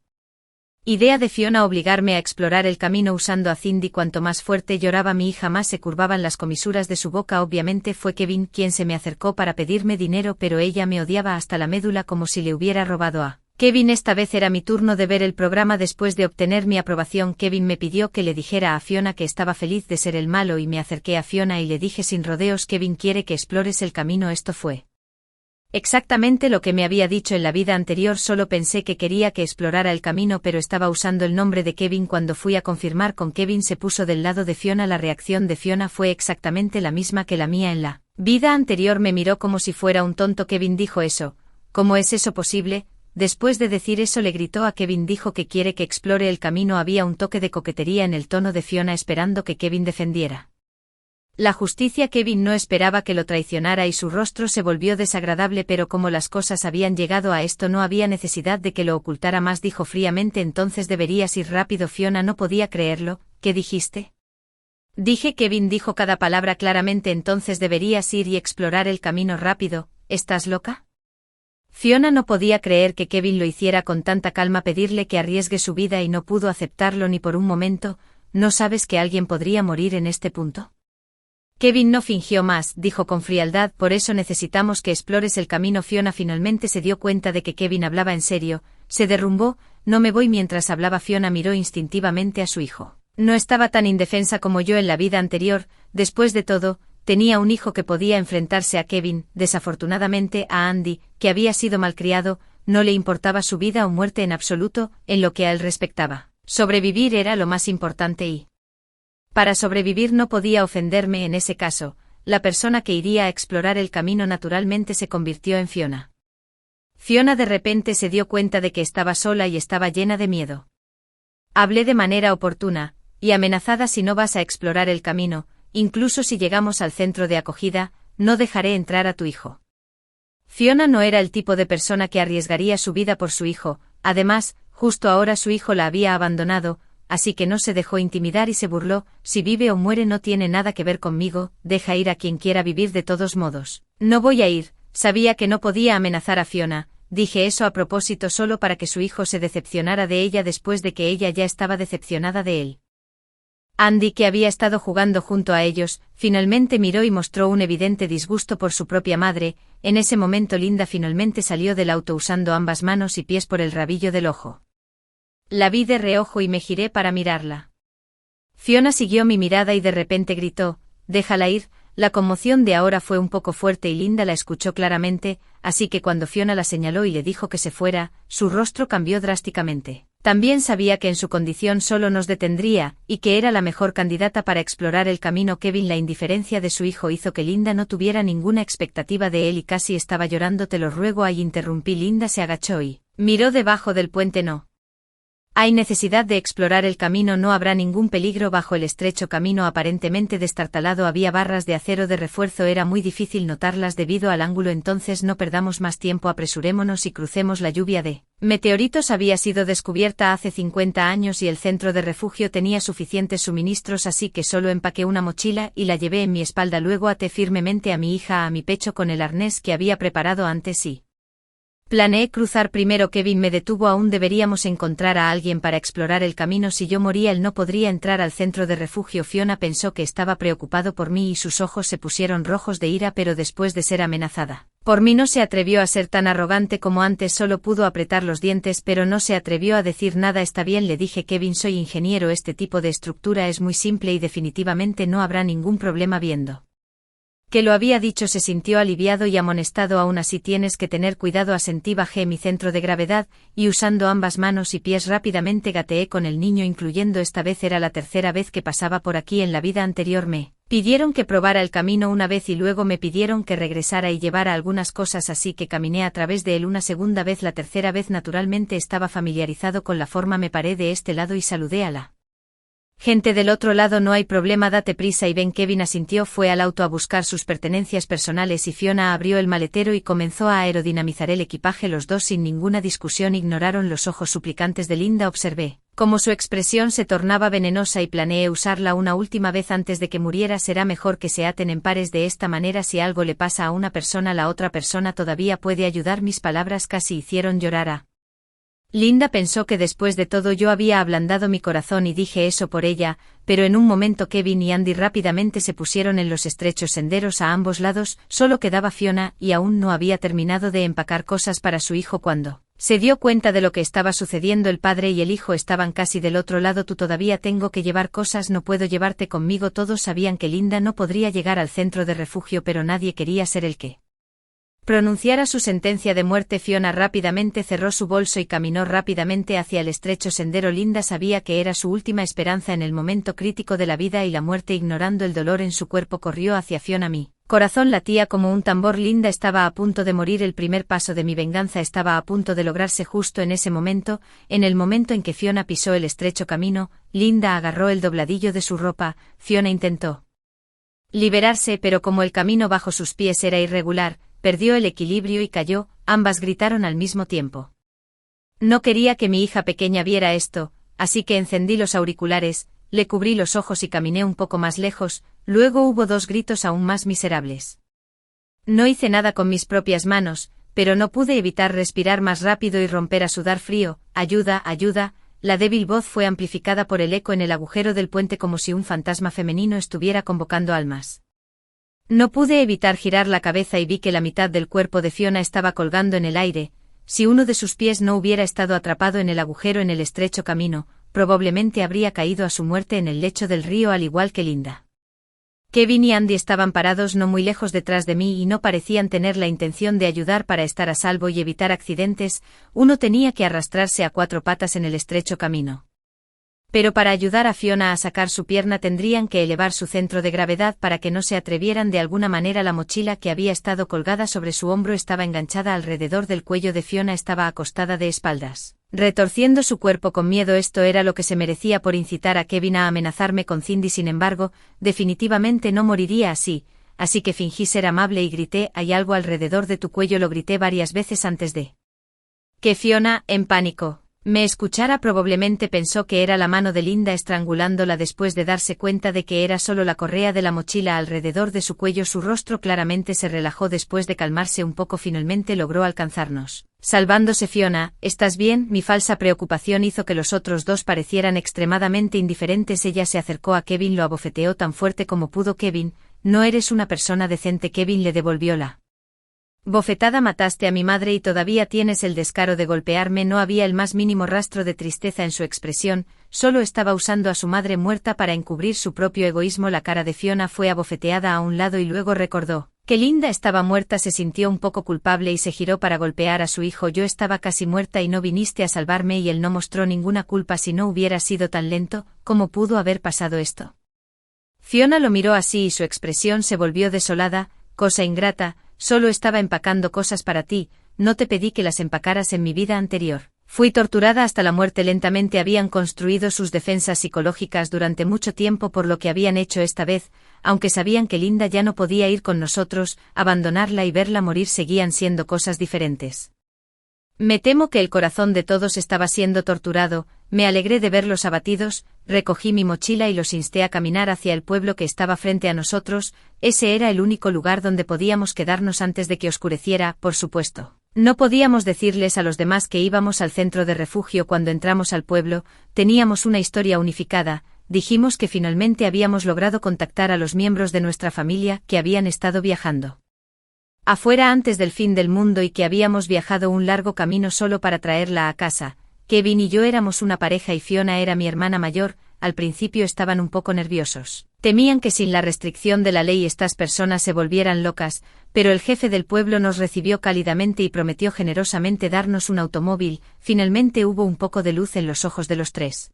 idea de Fiona obligarme a explorar el camino usando a Cindy. Cuanto más fuerte lloraba mi hija, más se curvaban las comisuras de su boca. Obviamente fue Kevin quien se me acercó para pedirme dinero, pero ella me odiaba hasta la médula, como si le hubiera robado a Kevin. Esta vez era mi turno de ver el programa. Después de obtener mi aprobación, Kevin me pidió que le dijera a Fiona que estaba feliz de ser el malo y me acerqué a Fiona y le dije sin rodeos, Kevin quiere que explores el camino. Esto fue exactamente lo que me había dicho en la vida anterior. Solo pensé que quería que explorara el camino, pero estaba usando el nombre de Kevin. Cuando fui a confirmar con Kevin, se puso del lado de Fiona. La reacción de Fiona fue exactamente la misma que la mía en la vida anterior. Me miró como si fuera un tonto. Kevin dijo eso. ¿Cómo es eso posible? Después de decir eso le gritó a Kevin, dijo que quiere que explore el camino. Había un toque de coquetería en el tono de Fiona, esperando que Kevin defendiera la justicia. Kevin no esperaba que lo traicionara y su rostro se volvió desagradable, pero como las cosas habían llegado a esto no había necesidad de que lo ocultara más. Dijo fríamente, entonces deberías ir rápido. Fiona no podía creerlo. ¿Qué dijiste? Dije, Kevin dijo cada palabra claramente, entonces deberías ir y explorar el camino rápido. ¿Estás loca? Fiona no podía creer que Kevin lo hiciera con tanta calma, pedirle que arriesgue su vida, y no pudo aceptarlo ni por un momento. ¿No sabes que alguien podría morir en este punto? Kevin no fingió más, dijo con frialdad, por eso necesitamos que explores el camino. Fiona finalmente se dio cuenta de que Kevin hablaba en serio, se derrumbó. No me voy. Mientras hablaba Fiona miró instintivamente a su hijo. No estaba tan indefensa como yo en la vida anterior. Después de todo, tenía un hijo que podía enfrentarse a Kevin. Desafortunadamente a Andy, que había sido malcriado, no le importaba su vida o muerte en absoluto. En lo que a él respectaba, sobrevivir era lo más importante y para sobrevivir no podía ofenderme. En ese caso, la persona que iría a explorar el camino naturalmente se convirtió en Fiona. Fiona de repente se dio cuenta de que estaba sola y estaba llena de miedo. Hablé de manera oportuna y amenazada, si no vas a explorar el camino, incluso si llegamos al centro de acogida, no dejaré entrar a tu hijo. Fiona no era el tipo de persona que arriesgaría su vida por su hijo, además, justo ahora su hijo la había abandonado, así que no se dejó intimidar y se burló: si vive o muere no tiene nada que ver conmigo, deja ir a quien quiera vivir de todos modos. No voy a ir, sabía que no podía amenazar a Fiona, dije eso a propósito solo para que su hijo se decepcionara de ella después de que ella ya estaba decepcionada de él. Andy, que había estado jugando junto a ellos, finalmente miró y mostró un evidente disgusto por su propia madre. En ese momento Linda finalmente salió del auto usando ambas manos y pies por el rabillo del ojo. La vi de reojo y me giré para mirarla. Fiona siguió mi mirada y de repente gritó: «Déjala ir». La conmoción de ahora fue un poco fuerte y Linda la escuchó claramente, así que cuando Fiona la señaló y le dijo que se fuera, su rostro cambió drásticamente. También sabía que en su condición solo nos detendría, y que era la mejor candidata para explorar el camino. La indiferencia de su hijo hizo que Linda no tuviera ninguna expectativa de él y casi estaba llorando. «Te lo ruego». Ahí interrumpí. Linda se agachó y miró debajo del puente. «No hay necesidad de explorar el camino, no habrá ningún peligro bajo el estrecho camino aparentemente destartalado. Había barras de acero de refuerzo, era muy difícil notarlas debido al ángulo. Entonces no perdamos más tiempo, apresurémonos y crucemos la lluvia de meteoritos. Había sido descubierta hace 50 años y el centro de refugio tenía suficientes suministros, así que solo empaqué una mochila y la llevé en mi espalda. Luego até firmemente a mi hija a mi pecho con el arnés que había preparado antes y planeé cruzar primero. Kevin me detuvo. «Aún deberíamos encontrar a alguien para explorar el camino. Si yo moría él no podría entrar al centro de refugio». Fiona pensó que estaba preocupado por mí y sus ojos se pusieron rojos de ira, pero después de ser amenazada por mí no se atrevió a ser tan arrogante como antes. Solo pudo apretar los dientes, pero no se atrevió a decir nada. «Está bien», le dije. «Kevin, soy ingeniero. Este tipo de estructura es muy simple y definitivamente no habrá ningún problema». Viendo que lo había dicho se sintió aliviado y amonestado. «Aún así tienes que tener cuidado», asentí. Bajé mi centro de gravedad, y usando ambas manos y pies rápidamente gateé con el niño, incluyendo esta vez. Era la tercera vez que pasaba por aquí. En la vida anterior me pidieron que probara el camino una vez y luego me pidieron que regresara y llevara algunas cosas, así que caminé a través de él una segunda vez. La tercera vez naturalmente estaba familiarizado con la forma. Me paré de este lado y saludé a la gente del otro lado. «No hay problema, date prisa y ven». Kevin asintió. Fue al auto a buscar sus pertenencias personales y Fiona abrió el maletero y comenzó a aerodinamizar el equipaje. Los dos sin ninguna discusión ignoraron los ojos suplicantes de Linda. Observé cómo su expresión se tornaba venenosa y planeé usarla una última vez antes de que muriera. «Será mejor que se aten en pares. De esta manera si algo le pasa a una persona, la otra persona todavía puede ayudar». Mis palabras casi hicieron llorar a Linda. Pensó que después de todo yo había ablandado mi corazón y dije eso por ella, pero en un momento Kevin y Andy rápidamente se pusieron en los estrechos senderos a ambos lados. Solo quedaba Fiona, y aún no había terminado de empacar cosas para su hijo cuando se dio cuenta de lo que estaba sucediendo. El padre y el hijo estaban casi del otro lado. «Tú todavía tengo que llevar cosas, no puedo llevarte conmigo». Todos sabían que Linda no podría llegar al centro de refugio, pero nadie quería ser el que pronunciara su sentencia de muerte. Fiona rápidamente cerró su bolso y caminó rápidamente hacia el estrecho sendero. Linda sabía que era su última esperanza en el momento crítico de la vida y la muerte. Ignorando el dolor en su cuerpo, corrió hacia Fiona. Mi corazón latía como un tambor. Linda estaba a punto de morir. El primer paso de mi venganza estaba a punto de lograrse. Justo en ese momento, en el momento en que Fiona pisó el estrecho camino, Linda agarró el dobladillo de su ropa. Fiona intentó liberarse, pero como el camino bajo sus pies era irregular, perdió el equilibrio y cayó. Ambas gritaron al mismo tiempo. No quería que mi hija pequeña viera esto, así que encendí los auriculares, le cubrí los ojos y caminé un poco más lejos. Luego hubo dos gritos aún más miserables. No hice nada con mis propias manos, pero no pude evitar respirar más rápido y romper a sudar frío. «Ayuda, ayuda». La débil voz fue amplificada por el eco en el agujero del puente, como si un fantasma femenino estuviera convocando almas. No pude evitar girar la cabeza y vi que la mitad del cuerpo de Fiona estaba colgando en el aire. Si uno de sus pies no hubiera estado atrapado en el agujero en el estrecho camino, probablemente habría caído a su muerte en el lecho del río, al igual que Linda. Kevin y Andy estaban parados no muy lejos detrás de mí y no parecían tener la intención de ayudar para estar a salvo y evitar accidentes. Uno tenía que arrastrarse a cuatro patas en el estrecho camino. Pero para ayudar a Fiona a sacar su pierna tendrían que elevar su centro de gravedad para que no se atrevieran de alguna manera. La mochila que había estado colgada sobre su hombro estaba enganchada alrededor del cuello de Fiona. Estaba acostada de espaldas, retorciendo su cuerpo con miedo. Esto era lo que se merecía por incitar a Kevin a amenazarme con Cindy. Sin embargo, definitivamente no moriría así, así que fingí ser amable y grité: «Hay algo alrededor de tu cuello». Lo grité varias veces antes de que Fiona, en pánico, me escuchara. Probablemente pensó que era la mano de Linda estrangulándola después de darse cuenta de que era solo la correa de la mochila alrededor de su cuello. Su rostro claramente se relajó después de calmarse un poco. Finalmente logró alcanzarnos. Salvándose Fiona: «¿Estás bien?». Mi falsa preocupación hizo que los otros dos parecieran extremadamente indiferentes. Ella se acercó a Kevin, lo abofeteó tan fuerte como pudo. «Kevin, no eres una persona decente». Kevin le devolvió la bofetada. «Mataste a mi madre y todavía tienes el descaro de golpearme». No había el más mínimo rastro de tristeza en su expresión, solo estaba usando a su madre muerta para encubrir su propio egoísmo. La cara de Fiona fue abofeteada a un lado y luego recordó que Linda estaba muerta. Se sintió un poco culpable y se giró para golpear a su hijo. «Yo estaba casi muerta y no viniste a salvarme». Y él no mostró ninguna culpa. «Si no hubiera sido tan lento, ¿cómo pudo haber pasado esto?». Fiona lo miró así y su expresión se volvió desolada. «Cosa ingrata, solo estaba empacando cosas para ti, no te pedí que las empacaras en mi vida anterior. Fui torturada hasta la muerte». Lentamente habían construido sus defensas psicológicas durante mucho tiempo por lo que habían hecho esta vez, aunque sabían que Linda ya no podía ir con nosotros. Abandonarla y verla morir seguían siendo cosas diferentes. Me temo que el corazón de todos estaba siendo torturado. Me alegré de verlos abatidos, recogí mi mochila y los insté a caminar hacia el pueblo que estaba frente a nosotros. Ese era el único lugar donde podíamos quedarnos antes de que oscureciera, por supuesto. No podíamos decirles a los demás que íbamos al centro de refugio. Cuando entramos al pueblo, teníamos una historia unificada. Dijimos que finalmente habíamos logrado contactar a los miembros de nuestra familia que habían estado viajando afuera antes del fin del mundo y que habíamos viajado un largo camino solo para traerla a casa. Kevin y yo éramos una pareja y Fiona era mi hermana mayor. Al principio estaban un poco nerviosos. Temían que sin la restricción de la ley estas personas se volvieran locas, pero el jefe del pueblo nos recibió cálidamente y prometió generosamente darnos un automóvil. Finalmente hubo un poco de luz en los ojos de los tres.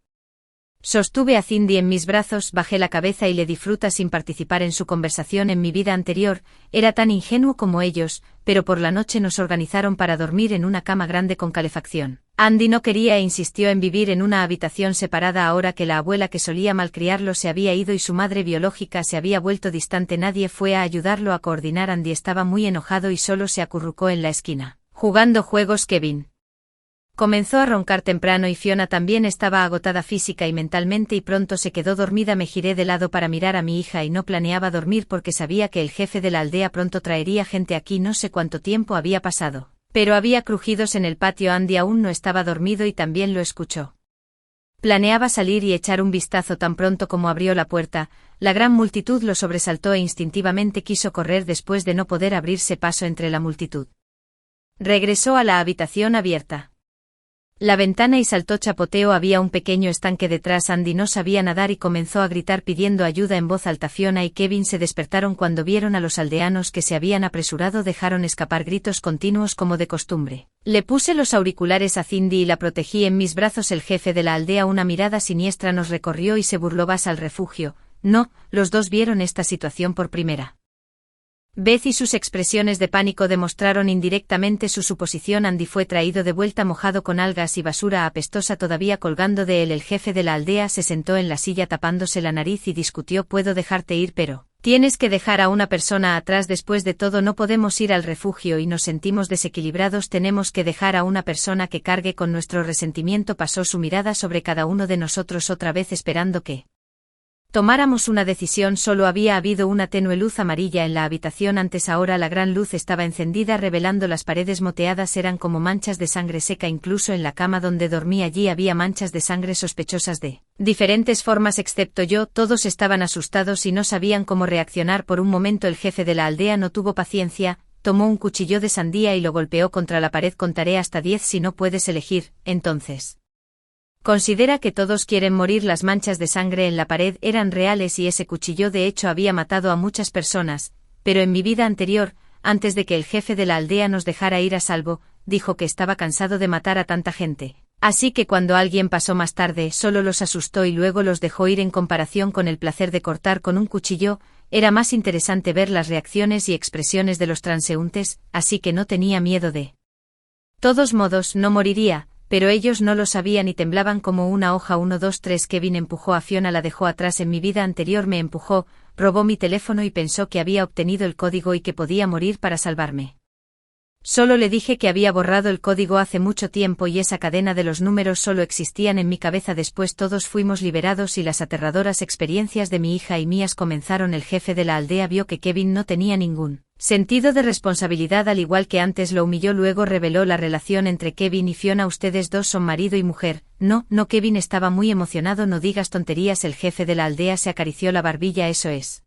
Sostuve a Cindy en mis brazos, bajé la cabeza y le di fruta sin participar en su conversación. En mi vida anterior, era tan ingenuo como ellos, pero por la noche nos organizaron para dormir en una cama grande con calefacción. Andy no quería e insistió en vivir en una habitación separada ahora que la abuela que solía malcriarlo se había ido y su madre biológica se había vuelto distante. Nadie fue a ayudarlo a coordinar. Andy estaba muy enojado y solo se acurrucó en la esquina, jugando juegos. Kevin comenzó a roncar temprano y Fiona también estaba agotada física y mentalmente y pronto se quedó dormida. Me giré de lado para mirar a mi hija y no planeaba dormir porque sabía que el jefe de la aldea pronto traería gente aquí. No sé cuánto tiempo había pasado, pero había crujidos en el patio. Andy aún no estaba dormido y también lo escuchó. Planeaba salir y echar un vistazo tan pronto como abrió la puerta. La gran multitud lo sobresaltó e instintivamente quiso correr después de no poder abrirse paso entre la multitud. Regresó a la habitación abierta la ventana y saltó. Chapoteo. Había un pequeño estanque detrás. Andy no sabía nadar y comenzó a gritar pidiendo ayuda en voz alta. Fiona y Kevin se despertaron cuando vieron a los aldeanos que se habían apresurado. Dejaron escapar gritos continuos como de costumbre. Le puse los auriculares a Cindy y la protegí en mis brazos. El jefe de la aldea, una mirada siniestra, nos recorrió y se burló. ¿Vas al refugio? No, los dos vieron esta situación por primera vez y sus expresiones de pánico demostraron indirectamente su suposición. Andy fue traído de vuelta mojado con algas y basura apestosa todavía colgando de él. El jefe de la aldea se sentó en la silla tapándose la nariz y discutió: «Puedo dejarte ir, pero tienes que dejar a una persona atrás. Después de todo no podemos ir al refugio y nos sentimos desequilibrados. Tenemos que dejar a una persona que cargue con nuestro resentimiento». Pasó su mirada sobre cada uno de nosotros otra vez esperando que tomáramos una decisión. Solo había habido una tenue luz amarilla en la habitación antes. Ahora la gran luz estaba encendida revelando las paredes moteadas. Eran como manchas de sangre seca. Incluso en la cama donde dormí allí había manchas de sangre sospechosas de diferentes formas excepto yo. Todos estaban asustados y no sabían cómo reaccionar. Por un momento el jefe de la aldea no tuvo paciencia, tomó un cuchillo de sandía y lo golpeó contra la pared. «Contaré hasta 10 si no puedes elegir, entonces considera que todos quieren morir». Las manchas de sangre en la pared eran reales y ese cuchillo de hecho había matado a muchas personas, pero en mi vida anterior, antes de que el jefe de la aldea nos dejara ir a salvo, dijo que estaba cansado de matar a tanta gente. Así que cuando alguien pasó más tarde, solo los asustó y luego los dejó ir. En comparación con el placer de cortar con un cuchillo, era más interesante ver las reacciones y expresiones de los transeúntes, así que no tenía miedo de todos modos no moriría. pero ellos no lo sabían y temblaban como una hoja. 1, 2, 3. Kevin empujó a Fiona, la dejó atrás. En mi vida anterior me empujó, robó mi teléfono y pensó que había obtenido el código y que podía morir para salvarme. Solo le dije que había borrado el código hace mucho tiempo y esa cadena de los números solo existían en mi cabeza. Después todos fuimos liberados y las aterradoras experiencias de mi hija y mías comenzaron. El jefe de la aldea vio que Kevin no tenía ningún sentido de responsabilidad, al igual que antes lo humilló. Luego reveló la relación entre Kevin y Fiona. Ustedes dos son marido y mujer. No, Kevin estaba muy emocionado. No digas tonterías. El jefe de la aldea se acarició la barbilla. Eso es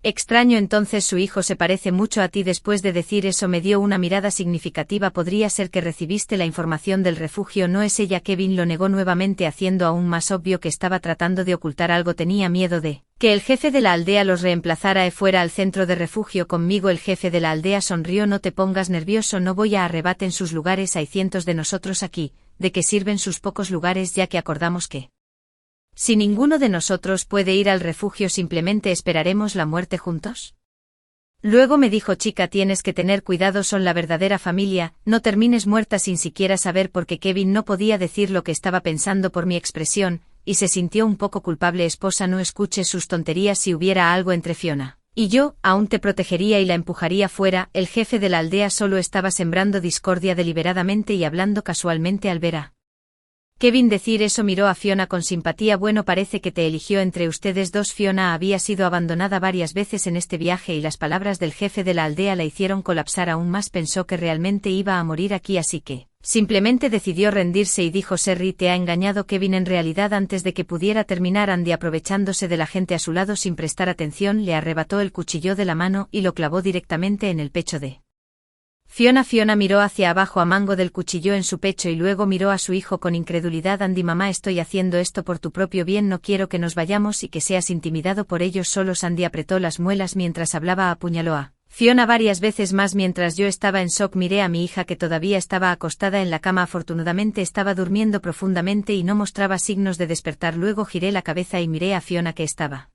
extraño, entonces su hijo se parece mucho a ti. Después de decir eso me dio una mirada significativa. Podría ser que recibiste la información del refugio. No es ella. Kevin lo negó nuevamente, haciendo aún más obvio que estaba tratando de ocultar algo. Tenía miedo de que el jefe de la aldea los reemplazara. Fuera al centro de refugio conmigo. El jefe de la aldea sonrió. No te pongas nervioso, no voy a arrebatar sus lugares. Hay cientos de nosotros aquí. ¿De qué sirven sus pocos lugares ya que acordamos que si ninguno de nosotros puede ir al refugio simplemente esperaremos la muerte juntos? Luego me dijo, chica, tienes que tener cuidado, son la verdadera familia, no termines muerta sin siquiera saber. Porque Kevin no podía decir lo que estaba pensando por mi expresión, y se sintió un poco culpable. Esposa, no escuches sus tonterías. Si hubiera algo entre Fiona y yo, aún te protegería y la empujaría fuera. El jefe de la aldea solo estaba sembrando discordia deliberadamente y hablando casualmente al ver a Kevin decir eso. Miró a Fiona con simpatía. Bueno, parece que te eligió entre ustedes dos. Fiona había sido abandonada varias veces en este viaje y las palabras del jefe de la aldea la hicieron colapsar aún más. Pensó que realmente iba a morir aquí, así que simplemente decidió rendirse y dijo, Sherry te ha engañado. Kevin en realidad, antes de que pudiera terminar, Andy, aprovechándose de la gente a su lado sin prestar atención, le arrebató el cuchillo de la mano y lo clavó directamente en el pecho de Fiona. Fiona miró hacia abajo a mango del cuchillo en su pecho y luego miró a su hijo con incredulidad. Andy, mamá, estoy haciendo esto por tu propio bien, no quiero que nos vayamos y que seas intimidado por ellos solos. Andy apretó las muelas mientras hablaba. Apuñaló a Fiona varias veces más. Mientras yo estaba en shock miré a mi hija que todavía estaba acostada en la cama. Afortunadamente estaba durmiendo profundamente y no mostraba signos de despertar. Luego giré la cabeza y miré a Fiona, que estaba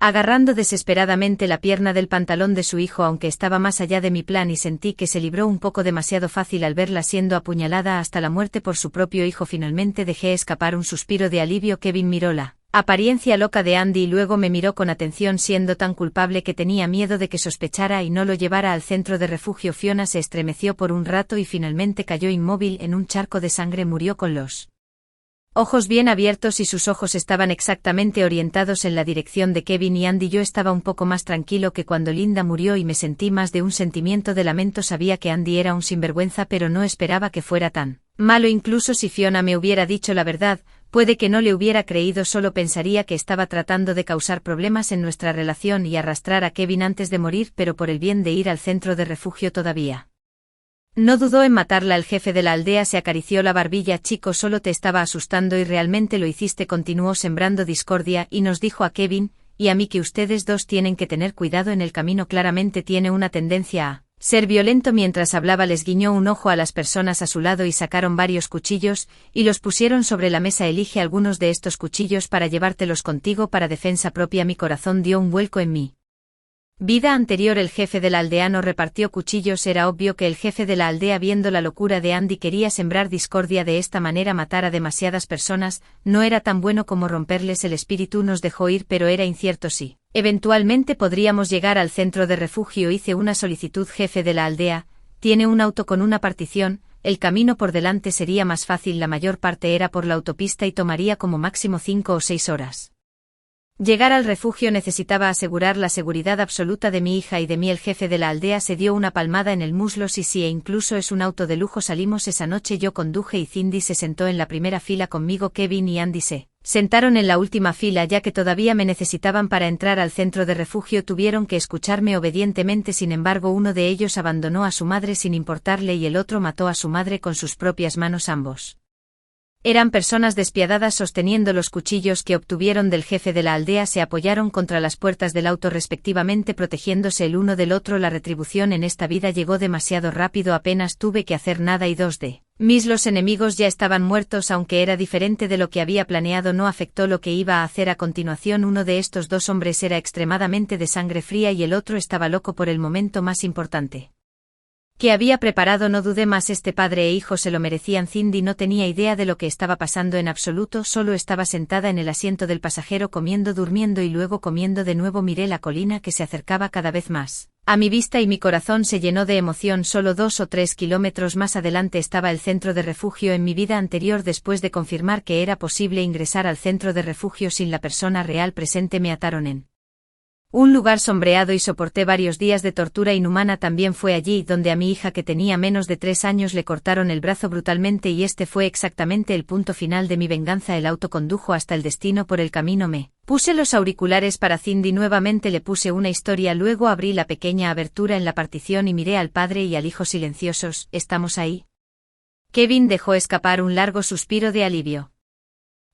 agarrando desesperadamente la pierna del pantalón de su hijo, aunque estaba más allá de mi plan, y sentí que se libró un poco demasiado fácil al verla siendo apuñalada hasta la muerte por su propio hijo. Finalmente dejé escapar un suspiro de alivio. Kevin miró la apariencia loca de Andy y luego me miró con atención, siendo tan culpable que tenía miedo de que sospechara y no lo llevara al centro de refugio. Fiona se estremeció por un rato y finalmente cayó inmóvil en un charco de sangre. Murió con los ojos bien abiertos y sus ojos estaban exactamente orientados en la dirección de Kevin y Andy. Yo estaba un poco más tranquilo que cuando Linda murió y me sentí más de un sentimiento de lamento. Sabía que Andy era un sinvergüenza, pero no esperaba que fuera tan malo. Incluso si Fiona me hubiera dicho la verdad, puede que no le hubiera creído. Solo pensaría que estaba tratando de causar problemas en nuestra relación y arrastrar a Kevin antes de morir, pero por el bien de ir al centro de refugio todavía no dudó en matarla. El jefe de la aldea se acarició la barbilla. Chico, solo te estaba asustando y realmente lo hiciste. Continuó sembrando discordia y nos dijo a Kevin y a mí que ustedes dos tienen que tener cuidado en el camino. Claramente tiene una tendencia a ser violento. Mientras hablaba les guiñó un ojo a las personas a su lado y sacaron varios cuchillos y los pusieron sobre la mesa. Elige algunos de estos cuchillos para llevártelos contigo para defensa propia. Mi corazón dio un vuelco en mí vida anterior. El jefe del aldeano repartió cuchillos. Era obvio que el jefe de la aldea, viendo la locura de Andy, quería sembrar discordia de esta manera, matar a demasiadas personas. No era tan bueno como romperles el espíritu. Nos dejó ir, pero era incierto si eventualmente podríamos llegar al centro de refugio. Hice una solicitud. Jefe de la aldea, tiene un auto con una partición, el camino por delante sería más fácil. La mayor parte era por la autopista y tomaría como máximo 5 o 6 horas. Llegar al refugio necesitaba asegurar la seguridad absoluta de mi hija y de mí. El jefe de la aldea se dio una palmada en el muslo. Sí, e incluso es un auto de lujo. Salimos esa noche. Yo conduje y Cindy se sentó en la primera fila conmigo. Kevin y Andy se sentaron en la última fila, ya que todavía me necesitaban para entrar al centro de refugio. Tuvieron que escucharme obedientemente. Sin embargo, uno de ellos abandonó a su madre sin importarle y el otro mató a su madre con sus propias manos. Ambos eran personas despiadadas. Sosteniendo los cuchillos que obtuvieron del jefe de la aldea, se apoyaron contra las puertas del auto respectivamente, protegiéndose el uno del otro. La retribución en esta vida llegó demasiado rápido. Apenas tuve que hacer nada y dos de los enemigos ya estaban muertos. Aunque era diferente de lo que había planeado, no afectó lo que iba a hacer a continuación. Uno de estos dos hombres era extremadamente de sangre fría y el otro estaba loco por el momento más importante. que había preparado no dudé más, este padre e hijo se lo merecían. Cindy no tenía idea de lo que estaba pasando en absoluto, solo estaba sentada en el asiento del pasajero comiendo, durmiendo y luego comiendo de nuevo. Miré la colina que se acercaba cada vez más a mi vista y mi corazón se llenó de emoción. Solo 2 o 3 kilómetros más adelante estaba el centro de refugio. En mi vida anterior, después de confirmar que era posible ingresar al centro de refugio sin la persona real presente, me ataron en un lugar sombreado y soporté varios días de tortura inhumana. También fue allí donde a mi hija, que tenía menos de 3 años, le cortaron el brazo brutalmente y este fue exactamente el punto final de mi venganza. El auto condujo hasta el destino. Por el camino me puse los auriculares para Cindy. Nuevamente le puse una historia, luego abrí la pequeña abertura en la partición y miré al padre y al hijo silenciosos. ¿Estamos ahí? Kevin dejó escapar un largo suspiro de alivio.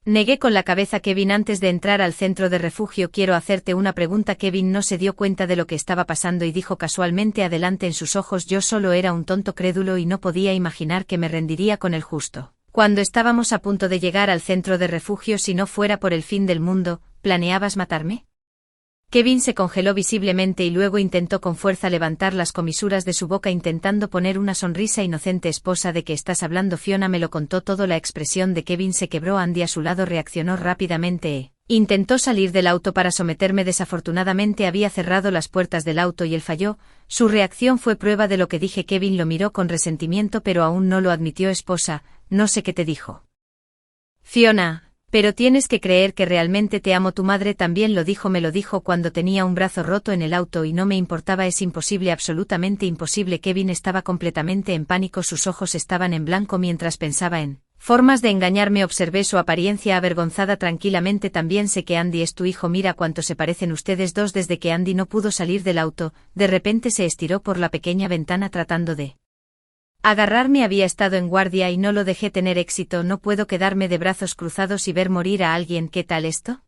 Negué con la cabeza. Kevin, antes de entrar al centro de refugio quiero hacerte una pregunta. Kevin no se dio cuenta de lo que estaba pasando y dijo casualmente: adelante. En sus ojos yo solo era un tonto crédulo y no podía imaginar que me rendiría con el justo cuando estábamos a punto de llegar al centro de refugio. Si no fuera por el fin del mundo, ¿planeabas matarme? Kevin se congeló visiblemente y luego intentó con fuerza levantar las comisuras de su boca intentando poner una sonrisa inocente. ¿Esposa de qué estás hablando? Fiona me lo contó todo. La expresión de Kevin se quebró. Andy a su lado reaccionó rápidamente. Intentó salir del auto para someterme. Desafortunadamente había cerrado las puertas del auto y él falló. Su reacción fue prueba de lo que dije. Kevin lo miró con resentimiento pero aún no lo admitió. Esposa, no sé qué te dijo Fiona, pero tienes que creer que realmente te amo. Tu madre también lo dijo. Me lo dijo cuando tenía un brazo roto en el auto y no me importaba. Es imposible, absolutamente imposible. Kevin estaba completamente en pánico. Sus ojos estaban en blanco mientras pensaba en formas de engañarme. Observé su apariencia avergonzada. Tranquilamente, también sé que Andy es tu hijo. Mira cuánto se parecen ustedes dos. Desde que Andy no pudo salir del auto, de repente se estiró por la pequeña ventana tratando de agarrarme. Había estado en guardia y no lo dejé tener éxito. No puedo quedarme de brazos cruzados y ver morir a alguien. ¿Qué tal esto?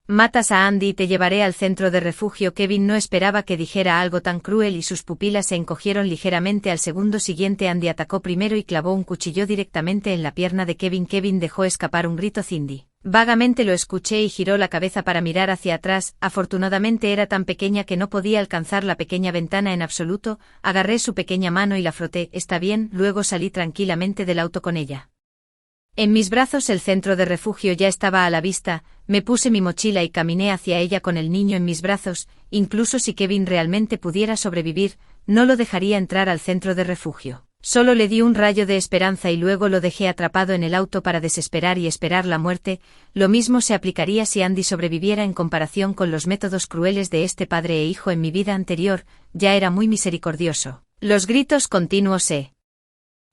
Matas a Andy y te llevaré al centro de refugio. Kevin no esperaba que dijera algo tan cruel y sus pupilas se encogieron ligeramente. Al segundo siguiente Andy atacó primero y clavó un cuchillo directamente en la pierna de Kevin. Kevin dejó escapar un grito. Cindy vagamente lo escuché y giró la cabeza para mirar hacia atrás. Afortunadamente era tan pequeña que no podía alcanzar la pequeña ventana en absoluto. Agarré su pequeña mano y la froté. Está bien. Luego salí tranquilamente del auto con ella en mis brazos. El centro de refugio ya estaba a la vista. Me puse mi mochila y caminé hacia ella con el niño en mis brazos. Incluso si Kevin realmente pudiera sobrevivir, no lo dejaría entrar al centro de refugio. Solo le di un rayo de esperanza y luego lo dejé atrapado en el auto para desesperar y esperar la muerte. Lo mismo se aplicaría si Andy sobreviviera. En comparación con los métodos crueles de este padre e hijo en mi vida anterior, ya era muy misericordioso. Los gritos continuos se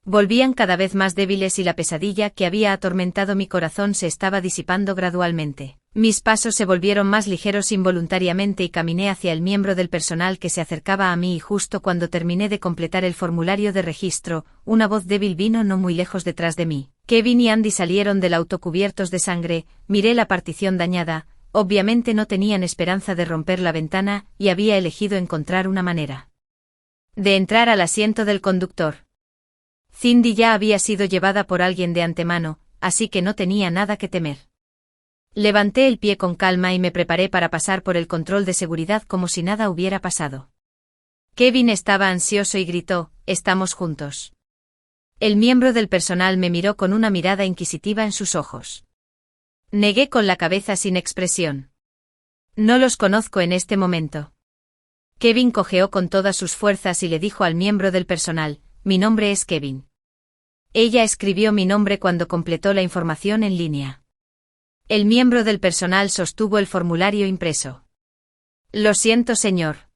volvían cada vez más débiles y la pesadilla que había atormentado mi corazón se estaba disipando gradualmente. Mis pasos se volvieron más ligeros involuntariamente y caminé hacia el miembro del personal que se acercaba a mí y justo cuando terminé de completar el formulario de registro, una voz débil vino no muy lejos detrás de mí. Kevin y Andy salieron del auto cubiertos de sangre. Miré la partición dañada. Obviamente no tenían esperanza de romper la ventana y había elegido encontrar una manera de entrar al asiento del conductor. Cindy ya había sido llevada por alguien de antemano, así que no tenía nada que temer. Levanté el pie con calma y me preparé para pasar por el control de seguridad como si nada hubiera pasado. Kevin estaba ansioso y gritó: «¿Estamos juntos?». El miembro del personal me miró con una mirada inquisitiva en sus ojos. Negué con la cabeza sin expresión. «No los conozco en este momento». Kevin cojeó con todas sus fuerzas y le dijo al miembro del personal: «Mi nombre es Kevin». Ella escribió mi nombre cuando completó la información en línea. El miembro del personal sostuvo el formulario impreso. «Lo siento, señor.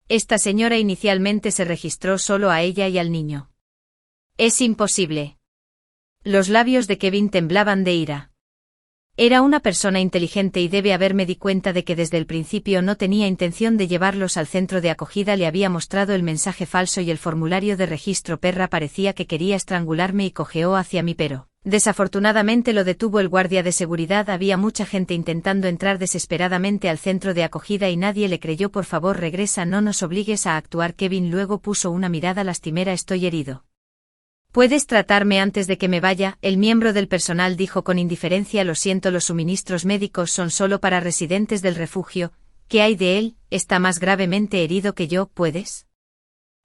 Esta señora inicialmente se registró solo a ella y al niño». «Es imposible». Los labios de Kevin temblaban de ira. Era una persona inteligente y debe haberme di cuenta de que desde el principio no tenía intención de llevarlos al centro de acogida. Le había mostrado el mensaje falso y el formulario de registro. Perra, parecía que quería estrangularme y cojeó hacia mí, pero desafortunadamente lo detuvo el guardia de seguridad. Había mucha gente intentando entrar desesperadamente al centro de acogida y nadie le creyó. «Por favor, regresa, no nos obligues a actuar». Kevin luego puso una mirada lastimera. «Estoy herido. ¿Puedes tratarme antes de que me vaya?». El miembro del personal dijo con indiferencia: «Lo siento, los suministros médicos son solo para residentes del refugio. ¿Qué hay de él? Está más gravemente herido que yo. ¿Puedes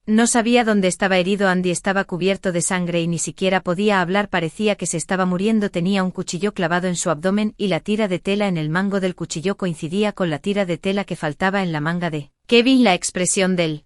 No sabía dónde estaba herido. Andy estaba cubierto de sangre y ni siquiera podía hablar. Parecía que se estaba muriendo. Tenía un cuchillo clavado en su abdomen y la tira de tela en el mango del cuchillo coincidía con la tira de tela que faltaba en la manga de Kevin. La expresión del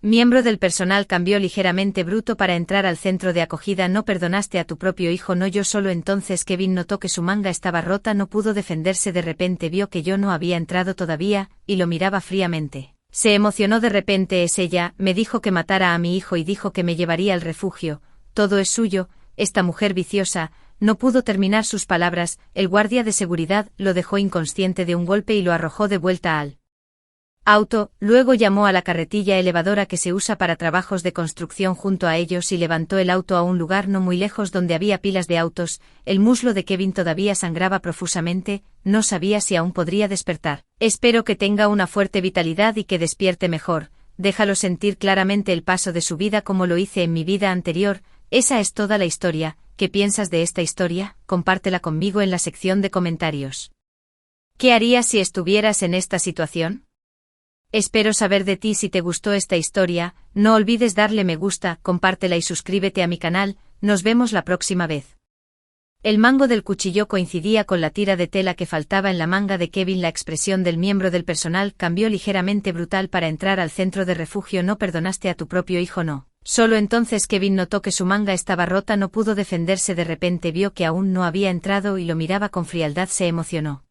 miembro del personal cambió ligeramente. Bruto para entrar al centro de acogida. No perdonaste a tu propio hijo. No, yo solo. Entonces Kevin notó que su manga estaba rota. No pudo defenderse. De repente vio que yo no había entrado todavía, y lo miraba fríamente. Se emocionó. De repente es ella. Me dijo que matara a mi hijo y dijo que me llevaría al refugio. Todo es suyo. Esta mujer viciosa. No pudo terminar sus palabras. El guardia de seguridad lo dejó inconsciente de un golpe y lo arrojó de vuelta al auto. Luego llamó a la carretilla elevadora que se usa para trabajos de construcción junto a ellos y levantó el auto a un lugar no muy lejos donde había pilas de autos. El muslo de Kevin todavía sangraba profusamente. No sabía si aún podría despertar. Espero que tenga una fuerte vitalidad y que despierte mejor. Déjalo sentir claramente el paso de su vida como lo hice en mi vida anterior. Esa es toda la historia. ¿Qué piensas de esta historia? Compártela conmigo en la sección de comentarios. ¿Qué harías si estuvieras en esta situación? Espero saber de ti. Si te gustó esta historia, no olvides darle me gusta, compártela y suscríbete a mi canal. Nos vemos la próxima vez. El mango del cuchillo coincidía con la tira de tela que faltaba en la manga de Kevin. La expresión del miembro del personal cambió ligeramente. Brutal para entrar al centro de refugio. No perdonaste a tu propio hijo. No. Solo entonces Kevin notó que su manga estaba rota. No pudo defenderse. De repente vio que aún no había entrado y lo miraba con frialdad. Se emocionó.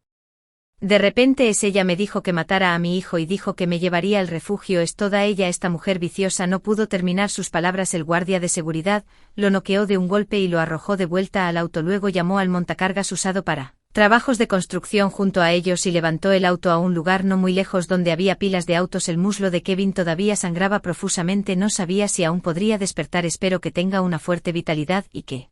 De repente es ella. Me dijo que matara a mi hijo y dijo que me llevaría al refugio. Es toda ella. Esta mujer viciosa. No pudo terminar sus palabras. El guardia de seguridad lo noqueó de un golpe y lo arrojó de vuelta al auto. Luego llamó al montacargas usado para trabajos de construcción junto a ellos y levantó el auto a un lugar no muy lejos donde había pilas de autos. El muslo de Kevin todavía sangraba profusamente. No sabía si aún podría despertar. Espero que tenga una fuerte vitalidad y que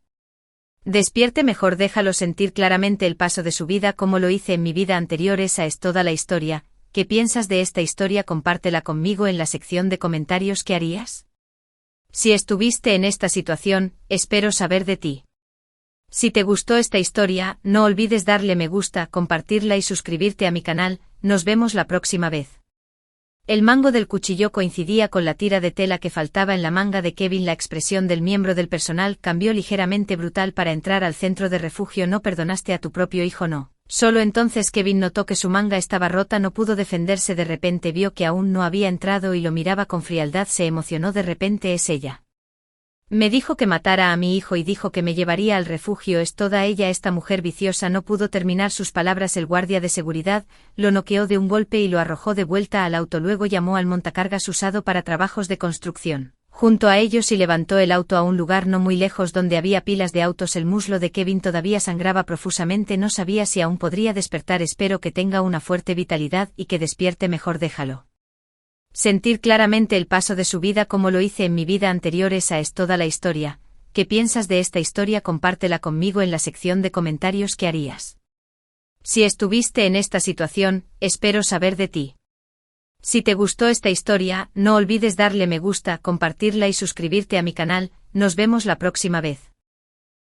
despierte mejor. Déjalo sentir claramente el paso de su vida como lo hice en mi vida anterior. Esa es toda la historia. ¿Qué piensas de esta historia? Compártela conmigo en la sección de comentarios. ¿Qué harías si estuviste en esta situación? Espero saber de ti. Si te gustó esta historia, no olvides darle me gusta, compartirla y suscribirte a mi canal. Nos vemos la próxima vez. El mango del cuchillo coincidía con la tira de tela que faltaba en la manga de Kevin. La expresión del miembro del personal cambió ligeramente. Brutal para entrar al centro de refugio. No perdonaste a tu propio hijo. No. Solo entonces Kevin notó que su manga estaba rota. No pudo defenderse. De repente vio que aún no había entrado y lo miraba con frialdad. Se emocionó. De repente es ella. Me dijo que matara a mi hijo y dijo que me llevaría al refugio. Es toda ella. Esta mujer viciosa. No pudo terminar sus palabras. El guardia de seguridad lo noqueó de un golpe y lo arrojó de vuelta al auto. Luego llamó al montacargas usado para trabajos de construcción junto a ellos y levantó el auto a un lugar no muy lejos donde había pilas de autos. El muslo de Kevin todavía sangraba profusamente. No sabía si aún podría despertar. Espero que tenga una fuerte vitalidad y que despierte mejor. Déjalo sentir claramente el paso de su vida como lo hice en mi vida anterior. Esa es toda la historia. ¿Qué piensas de esta historia? Compártela conmigo en la sección de comentarios. ¿Qué harías si estuviste en esta situación? Espero saber de ti. Si te gustó esta historia, no olvides darle me gusta, compartirla y suscribirte a mi canal. Nos vemos la próxima vez.